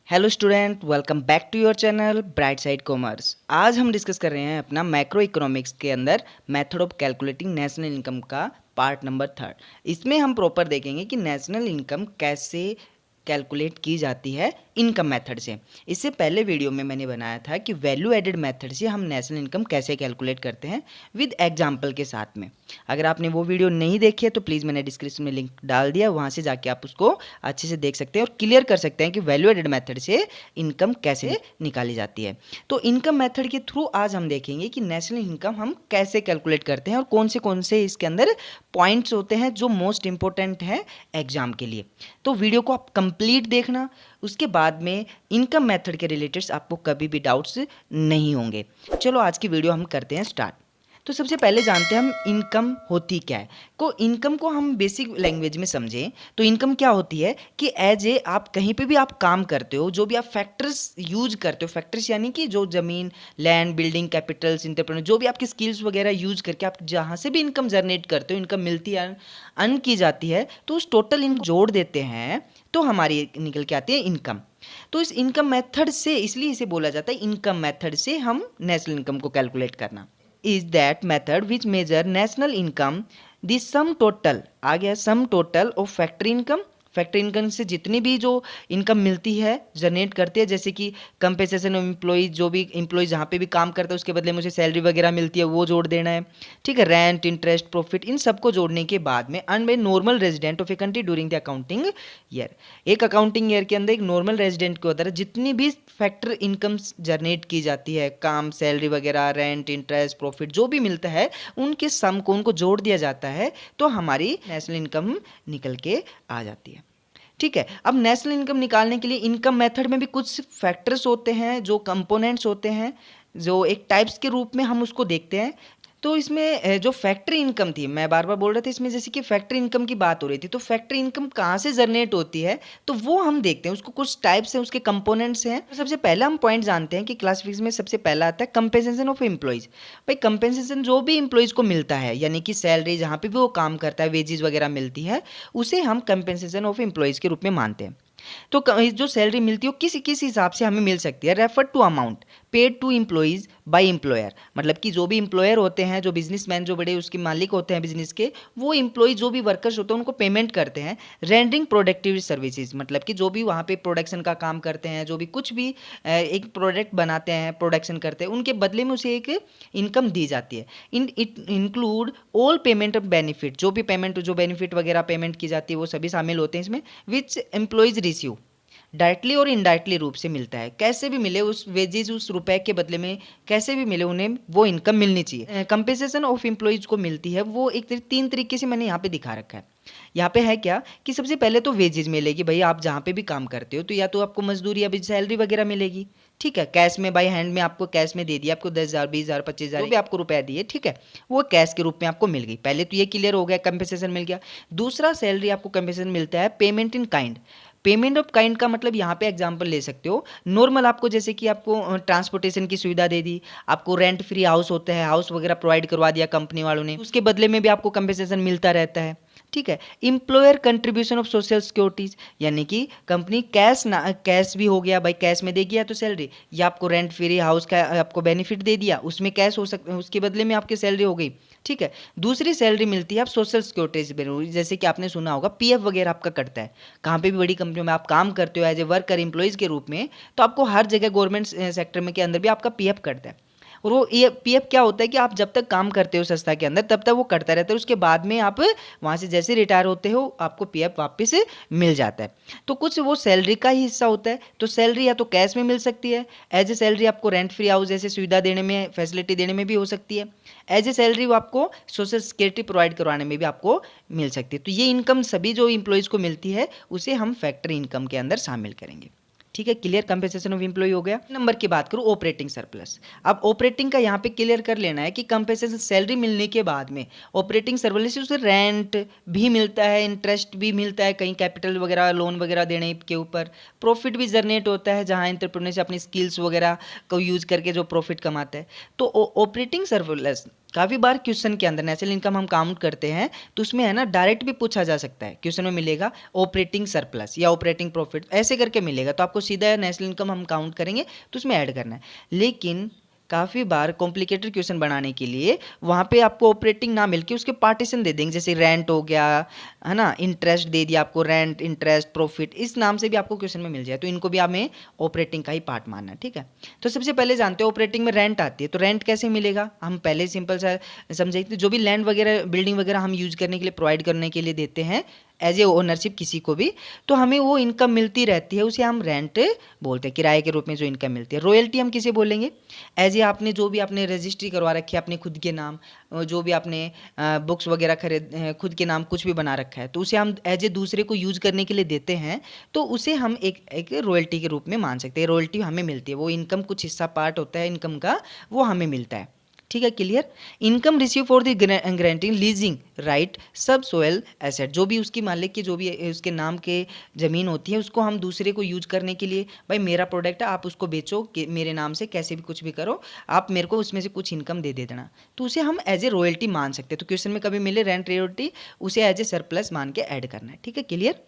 Hello student, welcome back to your channel bright side commerce. आज हम discuss कर रहे हैं अपना मैक्रो इकोनॉमिक्स के अंदर method of calculating national income का पार्ट नंबर 3। इसमें हम प्रॉपर देखेंगे कि नेशनल इनकम कैसे कैलकुलेट की जाती है इनकम मेथड से। इससे पहले वीडियो में मैंने बनाया था कि वैल्यू एडेड मेथड से हम नेशनल इनकम कैसे कैलकुलेट करते हैं विद एग्जाम्पल के साथ में। अगर आपने वो वीडियो नहीं देखी है तो प्लीज़ मैंने डिस्क्रिप्शन में लिंक डाल दिया, वहाँ से जाके आप उसको अच्छे से देख सकते हैं और क्लियर कर सकते हैं कि वैल्यू एडेड मेथड से इनकम कैसे निकाली जाती है। तो इनकम मेथड के थ्रू आज हम देखेंगे कि नेशनल इनकम हम कैसे कैलकुलेट करते हैं और कौन से इसके अंदर पॉइंट्स होते हैं जो मोस्ट इंपॉर्टेंट हैं एग्जाम के लिए। तो वीडियो को आप कंप्लीट देखना, उसके बाद में इनकम मेथड के रिलेटेड आपको कभी भी डाउट्स नहीं होंगे। चलो आज की वीडियो हम करते हैं स्टार्ट। तो सबसे पहले जानते हैं हम इनकम होती क्या है। इनकम को हम बेसिक लैंग्वेज में समझें तो इनकम क्या होती है कि एज ए आप कहीं पे भी आप काम करते हो, जो भी आप फैक्टर्स यूज करते हो, फैक्टर्स यानी कि जो ज़मीन, लैंड, बिल्डिंग, कैपिटल्स, इंटरप्रेन्योर, जो भी आपकी स्किल्स वगैरह यूज करके आप जहाँ से भी इनकम जनरेट करते हो, इनकम मिलती है, अर्न की जाती है, तो उस टोटल इनकम जोड़ देते हैं तो हमारी निकल के आती है इनकम। तो इस इनकम मेथड से, इसलिए इसे बोला जाता है इनकम मेथड से हम नेशनल इनकम को कैलकुलेट करना। is that method which measure national income the sum total, आ गया sum total of factory income। Factory income से जितनी भी जो इनकम मिलती है, जनरेट करती है, जैसे कि कंपेंसेशन ऑफ एम्प्लॉइज, जो भी एम्प्लॉइज जहाँ पे भी काम करता है उसके बदले मुझे सैलरी वगैरह मिलती है वो जोड़ देना है, ठीक है। रेंट, इंटरेस्ट, प्रॉफिट, इन सबको जोड़ने के बाद में earn by normal resident of a country during the accounting year. एक अकाउंटिंग ईयर के अंदर एक नॉर्मल रेजिडेंट के अंदर जितनी भी फैक्टर इनकम जनरेट की जाती है, काम, सैलरी वगैरह, रेंट, इंटरेस्ट, प्रॉफिट जो भी मिलता है, उनके सम को उनको जोड़ दिया जाता है तो हमारी नेशनल इनकम निकल के आ जाती है, ठीक है। अब नेशनल इनकम निकालने के लिए इनकम मेथड में भी कुछ फैक्टर्स होते हैं, जो कंपोनेंट्स होते हैं, जो एक टाइप्स के रूप में हम उसको देखते हैं। तो इसमें जो फैक्ट्री इनकम थी, मैं बार बार बोल रहा था इसमें, जैसे कि फैक्ट्री इनकम की बात हो रही थी, तो फैक्ट्री इनकम कहाँ से जनरेट होती है तो वो हम देखते हैं। उसको कुछ टाइप्स हैं, उसके कंपोनेंट्स हैं। तो सबसे पहला हम पॉइंट जानते हैं कि क्लासिफिकेशन में सबसे पहला आता है कंपेंसेशन ऑफ एम्प्लॉइज। भाई कंपेंसेशन जो भी एम्प्लॉइज को मिलता है, यानी कि सैलरी जहाँ पे भी वो काम करता है, वेजेस वगैरह मिलती है, उसे हम कंपेंसेशन ऑफ एम्प्लॉइज के रूप में मानते हैं। तो जो सैलरी मिलती है वो किसी किस हिसाब से हमें मिल सकती है। Refer to amount paid to employees by employer, मतलब कि जो भी एम्प्लॉयर होते हैं, जो बिजनेसमैन, जो बड़े उसके मालिक होते हैं बिजनेस के, वो एम्प्लॉय जो भी वर्कर्स होते हैं उनको पेमेंट करते हैं। रेंडरिंग प्रोडक्टिव सर्विसेज, मतलब कि जो भी वहाँ पे प्रोडक्शन का काम करते हैं, जो भी कुछ भी एक प्रोडक्ट बनाते हैं, प्रोडक्शन करते हैं, उनके बदले में उसे एक इनकम दी जाती है। It include all payment of benefit, जो भी पेमेंट, जो बेनिफिट वगैरह पेमेंट की जाती है वो सभी शामिल होते हैं इसमें। विच एम्प्लॉयज रिसीव डायरेक्टली और इनडायरेक्टली रूप से मिलता है, कैसे भी मिले उस वेजेज, उस रुपए के बदले में कैसे भी मिले उन्हें वो इनकम मिलनी चाहिए। कंपेंसेशन ऑफ एम्प्लॉइज को मिलती है, वो एक तीन तरीके से मैंने यहाँ पे दिखा रखा है। यहाँ पे है क्या कि सबसे पहले तो वेजेज मिलेगी, भाई आप जहाँ पे भी काम करते हो तो या तो आपको मजदूरी या भी सैलरी वगैरह मिलेगी, ठीक है। कैश में, बाई हैंड में आपको कैश में दे दिया, आपको 10,000, 20,000, 25,000 जो भी आपको रुपए दिए, ठीक है, वो कैश के रूप में आपको मिल गई। पहले तो ये क्लियर हो गया, कंपेंसेशन मिल गया। दूसरा, सैलरी आपको कंपेंसेशन मिलता है payment in kind. Payment of kind का मतलब यहाँ पे एग्जांपल ले सकते हो, नॉर्मल आपको जैसे कि आपको ट्रांसपोर्टेशन की सुविधा दे दी, आपको रेंट फ्री हाउस होता है, हाउस वगैरह प्रोवाइड करवा दिया कंपनी वालों ने, उसके बदले में भी आपको कंपेंसेशन मिलता रहता है, ठीक है। Employer contribution of social securities, यानी कि कंपनी कैश भी हो गया, भाई कैश में दे गया तो सैलरी, या आपको रेंट फ्री हाउस का आपको बेनिफिट दे दिया, उसमें कैश हो सकता है, उसके बदले में आपकी सैलरी हो गई, ठीक है। दूसरी सैलरी मिलती है आप सोशल सिक्योरिटीज, जैसे कि आपने सुना होगा पीएफ वगैरह आपका कटता है, कहाँ पे भी बड़ी कंपनियों में आप काम करते हो एज ए वर्कर एम्प्लॉइज के रूप में, तो आपको हर जगह गवर्नमेंट सेक्टर में के अंदर भी आपका पीएफ कटता है। और वो ये पीएफ क्या होता है कि आप जब तक काम करते हो संस्था के अंदर तब तक वो कटता रहता है, उसके बाद में आप वहाँ से जैसे रिटायर होते हो आपको पीएफ वापस मिल जाता है। तो कुछ वो सैलरी का ही हिस्सा होता है, तो सैलरी या तो कैश में मिल सकती है, एज ए सैलरी आपको रेंट फ्री हाउस जैसे सुविधा देने में, फैसिलिटी देने में भी हो सकती है, एज ए सैलरी वो आपको सोशल सिक्योरिटी प्रोवाइड करवाने में भी आपको मिल सकती है। तो ये इनकम सभी जो इंप्लॉइज को मिलती है उसे हम फैक्ट्री इनकम के अंदर शामिल करेंगे, ठीक है। क्लियर, कंपेंसेशन ऑफ एम्प्लॉय हो गया। नंबर की बात करूँ ऑपरेटिंग सरप्लस। अब ऑपरेटिंग का यहाँ पे क्लियर कर लेना है कि कंपेंसेशन सैलरी मिलने के बाद में ऑपरेटिंग सरप्लस उसे रेंट भी मिलता है, इंटरेस्ट भी मिलता है, कहीं कैपिटल वगैरह लोन वगैरह देने के ऊपर, प्रॉफिट भी जनरेट होता है जहाँ एंटरप्रेन्योर से अपनी स्किल्स वगैरह को यूज करके जो प्रॉफिट कमाता है। तो ऑपरेटिंग सरप्लस काफ़ी बार क्वेश्चन के अंदर नेशनल इनकम हम काउंट करते हैं तो उसमें है ना डायरेक्ट भी पूछा जा सकता है, क्वेश्चन में मिलेगा ऑपरेटिंग सरप्लस या ऑपरेटिंग प्रॉफिट ऐसे करके मिलेगा, तो आपको सीधा नेशनल इनकम हम काउंट करेंगे तो उसमें ऐड करना है। लेकिन काफ़ी बार कॉम्प्लिकेटेड क्वेश्चन बनाने के लिए वहाँ पे आपको ऑपरेटिंग ना मिलके उसके पार्टीशन दे देंगे, जैसे रेंट हो गया है ना, इंटरेस्ट दे दिया आपको, रेंट इंटरेस्ट प्रॉफिट इस नाम से भी आपको क्वेश्चन में मिल जाए, तो इनको भी हमें ऑपरेटिंग का ही पार्ट मानना है। ठीक है, तो सबसे पहले जानते हो ऑपरेटिंग में रेंट आती है, तो रेंट कैसे मिलेगा, हम पहले सिंपल सा समझे, जो भी लैंड वगैरह बिल्डिंग वगैरह हम यूज करने के लिए प्रोवाइड करने के लिए देते हैं एज ए ओनरशिप किसी को भी, तो हमें वो इनकम मिलती रहती है, उसे हम रेंट बोलते हैं, किराए के रूप में जो इनकम मिलती है। रॉयल्टी हम किसे बोलेंगे, एज ए आपने जो भी आपने रजिस्ट्री करवा रखी है अपने खुद के नाम, जो भी आपने बुक्स वगैरह खरीद खुद के नाम कुछ भी बना रखा है, तो उसे हम एज ए दूसरे को यूज करने के लिए देते हैं, तो उसे हम एक रॉयल्टी के रूप में मान सकते हैं। रॉयल्टी हमें मिलती है, वो इनकम कुछ हिस्सा पार्ट होता है इनकम का, वो हमें मिलता है। ठीक है, clear. Income receive for the granting leasing right subsoil asset, जो भी उसकी मालिक की जो भी उसके नाम के ज़मीन होती है उसको हम दूसरे को यूज करने के लिए, भाई मेरा प्रोडक्ट है आप उसको बेचो कि मेरे नाम से, कैसे भी कुछ भी करो, आप मेरे को उसमें से कुछ इनकम दे देना, तो उसे हम एज ए रॉयल्टी मान सकते हैं। तो क्वेश्चन में कभी मिले रेंट रॉयल्टी, उसे एज ए सरप्लस मान के ऐड करना है। ठीक है, क्लियर।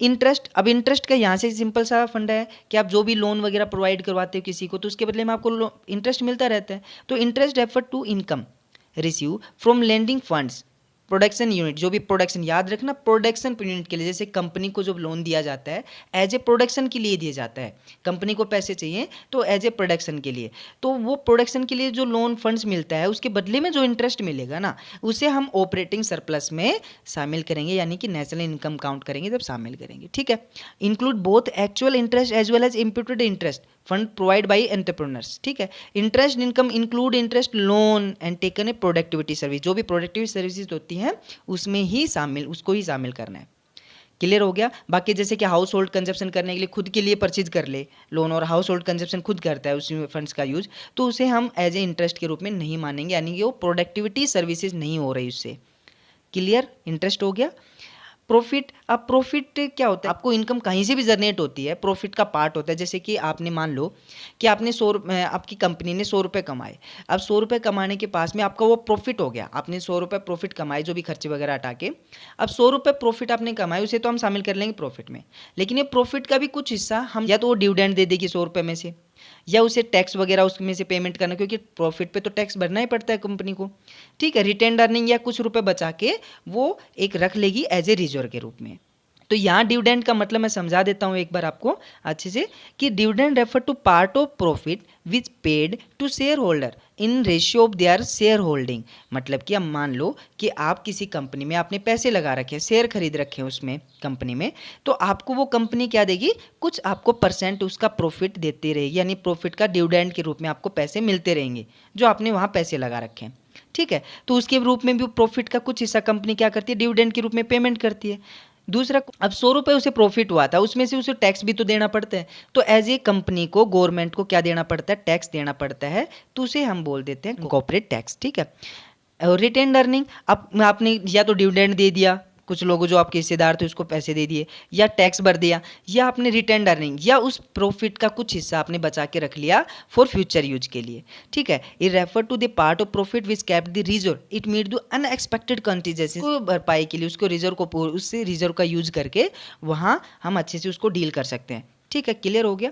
इंटरेस्ट, अब इंटरेस्ट का यहाँ से सिंपल सा फंडा है कि आप जो भी लोन वगैरह प्रोवाइड करवाते हो किसी को, तो उसके बदले में आपको इंटरेस्ट मिलता रहता है। तो interest refer to income receive from lending funds production unit, जो भी प्रोडक्शन, याद रखना प्रोडक्शन यूनिट के लिए, जैसे कंपनी को जब लोन दिया जाता है एज ए प्रोडक्शन के लिए दिया जाता है, कंपनी को पैसे चाहिए तो एज ए प्रोडक्शन के लिए, तो वो प्रोडक्शन के लिए जो लोन फंड्स मिलता है उसके बदले में जो इंटरेस्ट मिलेगा ना, उसे हम ऑपरेटिंग सरप्लस में शामिल करेंगे, यानी कि नेशनल इनकम काउंट करेंगे जब शामिल करेंगे। ठीक है, include both actual interest as well as imputed interest fund provide by entrepreneurs. ठीक है, interest income include interest loan and taken a productivity service, जो भी प्रोडक्टिविटी सर्विसेज होती हैं उसमें ही शामिल, उसको ही शामिल करना है। क्लियर हो गया। बाकी जैसे कि हाउस होल्ड कंजप्शन करने के लिए खुद के लिए परचेज कर ले लोन, और हाउस होल्ड कंजप्शन खुद करता है उसी फंड्स का यूज, तो उसे हम एज ए इंटरेस्ट के रूप में नहीं मानेंगे, यानी कि वो प्रोडक्टिविटी सर्विसेज नहीं हो रही उससे। क्लियर, इंटरेस्ट हो गया। प्रॉफिट, अब प्रॉफिट क्या होता है, आपको इनकम कहीं से भी जनरेट होती है, प्रॉफिट का पार्ट होता है। जैसे कि आपने मान लो कि आपने आपकी कंपनी ने 100 रुपये कमाए, अब 100 रुपये कमाने के पास में आपका वो प्रॉफिट हो गया, आपने 100 रुपये प्रॉफिट कमाए जो भी खर्चे वगैरह हटा के, अब 100 रुपये प्रॉफिट आपने कमाए, उसे तो हम शामिल कर लेंगे प्रॉफिट में, लेकिन ये प्रॉफिट का भी कुछ हिस्सा हम, या तो वो डिविडेंड दे देगी 100 रुपये में से, या उसे टैक्स वगैरह उसमें से पेमेंट करना, क्योंकि प्रॉफिट पे तो टैक्स भरना ही पड़ता है कंपनी को। ठीक है, रिटेन अर्निंग या कुछ रुपए बचा के वो एक रख लेगी एज ए रिजर्व के रूप में। तो यहाँ डिविडेंड का मतलब मैं समझा देता हूँ एक बार आपको अच्छे से, कि dividend refer to part of profit which paid to share holder in ratio of their share holding. मतलब कि अब मान लो कि आप किसी कंपनी में आपने पैसे लगा रखे हैं, शेयर खरीद रखे हैं उसमें कंपनी में, तो आपको वो कंपनी क्या देगी, कुछ आपको परसेंट उसका प्रॉफिट देती रहेगी, यानी प्रॉफिट का डिविडेंड के रूप में आपको पैसे मिलते रहेंगे जो आपने वहाँ पैसे लगा रखे हैं। ठीक है, तो उसके रूप में भी प्रॉफिट का कुछ हिस्सा कंपनी क्या करती है, डिविडेंड के रूप में पेमेंट करती है। दूसरा, अब 100 रुपये उसे प्रॉफिट हुआ था, उसमें से उसे टैक्स भी तो देना पड़ता है, तो एज ए कंपनी को गवर्नमेंट को क्या देना पड़ता है, टैक्स देना पड़ता है, तो उसे हम बोल देते हैं कॉर्पोरेट टैक्स। ठीक है, और रिटेन अर्निंग, अब आपने या तो डिविडेंड दे दिया, कुछ लोगों जो आपके हिस्सेदार थे उसको पैसे दे दिए, या टैक्स भर दिया, या आपने रिटेन अर्निंग या उस प्रॉफिट का कुछ हिस्सा आपने बचा के रख लिया फॉर फ्यूचर यूज के लिए। ठीक है, ये refer to the part of profit which kept the reserve it meet the unexpected contingency, को भरपाई के लिए उसको रिजर्व को उससे रिजर्व का यूज करके वहाँ हम अच्छे से उसको डील कर सकते हैं। ठीक है, क्लियर हो गया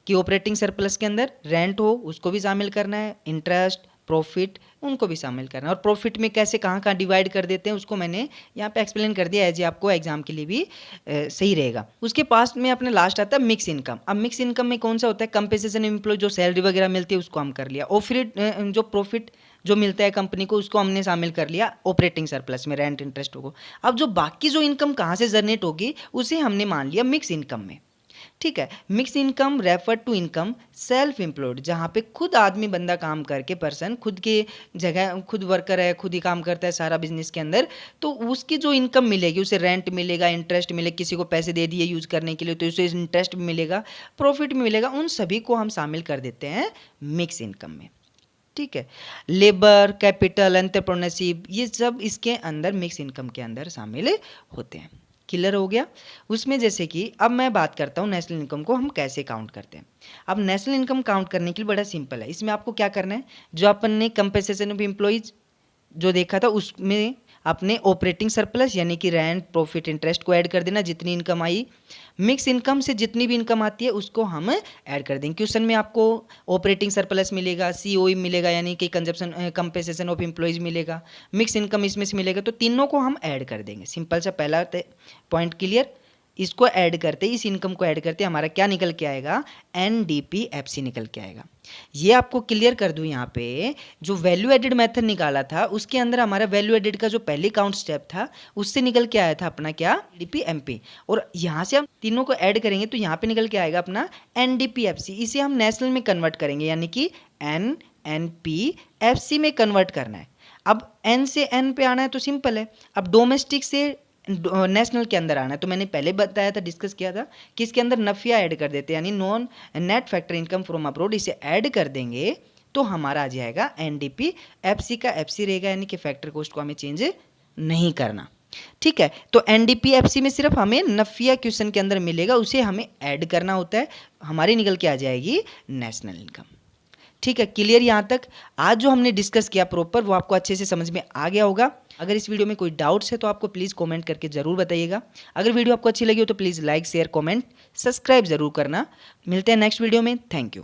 कि ऑपरेटिंग सरप्लस के अंदर रेंट हो उसको भी शामिल करना है, इंटरेस्ट प्रॉफिट उनको भी शामिल करना है, और प्रॉफिट में कैसे कहाँ कहाँ डिवाइड कर देते हैं उसको मैंने यहाँ पे एक्सप्लेन कर दिया, एज आपको एग्जाम के लिए भी सही रहेगा। उसके पास में अपने लास्ट आता है मिक्स इनकम। अब मिक्स इनकम में कौन सा होता है, कंपेंसेशन एम्प्लॉय, जो सैलरी वगैरह मिलती है उसको हम कर लिया, और फिर जो प्रॉफिट जो मिलता है कंपनी को उसको हमने शामिल कर लिया ऑपरेटिंग सरप्लस में, रेंट इंटरेस्ट होगा। अब जो बाकी जो इनकम कहाँ से जनरेट होगी उसे हमने मान लिया मिक्स इनकम में। ठीक है, mix income refer to income self employed, जहाँ पे खुद आदमी बंदा काम करके, पर्सन खुद के जगह खुद वर्कर है, खुद ही काम करता है सारा बिजनेस के अंदर, तो उसकी जो इनकम मिलेगी उसे रेंट मिलेगा, इंटरेस्ट मिलेगा, किसी को पैसे दे दिए यूज करने के लिए तो उसे इंटरेस्ट भी मिलेगा, प्रॉफिट भी मिलेगा, उन सभी को हम शामिल कर देते हैं मिक्स इनकम में। ठीक है, लेबर कैपिटल एंटरप्रेन्योरशिप ये सब इसके अंदर मिक्स इनकम के अंदर शामिल होते हैं। क्लियर हो गया। उसमें जैसे कि अब मैं बात करता हूँ नेशनल इनकम को हम कैसे काउंट करते हैं। अब नेशनल इनकम काउंट करने के लिए बड़ा सिंपल है, इसमें आपको क्या करना है, जो अपन ने कंपेंसेशन ऑफ एम्प्लॉइज जो देखा था उसमें अपने ऑपरेटिंग सरप्लस यानी कि रेंट, प्रॉफिट, इंटरेस्ट को ऐड कर देना जितनी इनकम आई। मिक्स इनकम से जितनी भी इनकम आती है उसको हम ऐड कर देंगे। क्वेश्चन में आपको ऑपरेटिंग सरप्लस मिलेगा, सीओई मिलेगा यानी कि कंजप्शन कंपेंसेशन ऑफ एम्प्लॉयज़ मिलेगा, मिक्स इनकम इसमें से मिलेगा, तो तीनों को हम ऐड कर देंगे। सिंपल सा पहला पॉइंट क्लियर। इसको ऐड करते, इस इनकम को ऐड करते हमारा क्या निकल के आएगा, NDPFC निकल के आएगा। ये आपको क्लियर कर दूं, यहाँ पे जो वैल्यू एडेड मेथड निकाला था उसके अंदर हमारा वैल्यू एडेड का जो पहले काउंट स्टेप था उससे निकल के आया था अपना क्या, DPMP, और यहाँ से हम तीनों को ऐड करेंगे तो यहाँ पे निकल के आएगा अपना NDPFC। इसे हम नेशनल में कन्वर्ट करेंगे यानी कि NNPFC में कन्वर्ट करना है। अब N से N पे आना है तो सिंपल है, अब डोमेस्टिक से नेशनल के अंदर आना है तो मैंने पहले बताया था, डिस्कस किया था कि इसके अंदर नफिया ऐड कर देते हैं यानी non net factor income from abroad, इसे ऐड कर देंगे तो हमारा आ जाएगा NDPFC का FC रहेगा यानी कि फैक्टर कॉस्ट को हमें चेंज नहीं करना। ठीक है, तो NDPFC में सिर्फ हमें नफिया क्वेश्चन के अंदर मिलेगा, उसे हमें ऐड करना होता है, हमारी निकल के आ जाएगी नेशनल इनकम। ठीक है, क्लियर यहाँ तक। आज जो हमने डिस्कस किया प्रॉपर वो आपको अच्छे से समझ में आ गया होगा। अगर इस वीडियो में कोई डाउट्स है तो आपको प्लीज़ कमेंट करके ज़रूर बताइएगा। अगर वीडियो आपको अच्छी लगी हो तो please like, share, comment, subscribe ज़रूर करना। मिलते हैं नेक्स्ट वीडियो में। Thank you.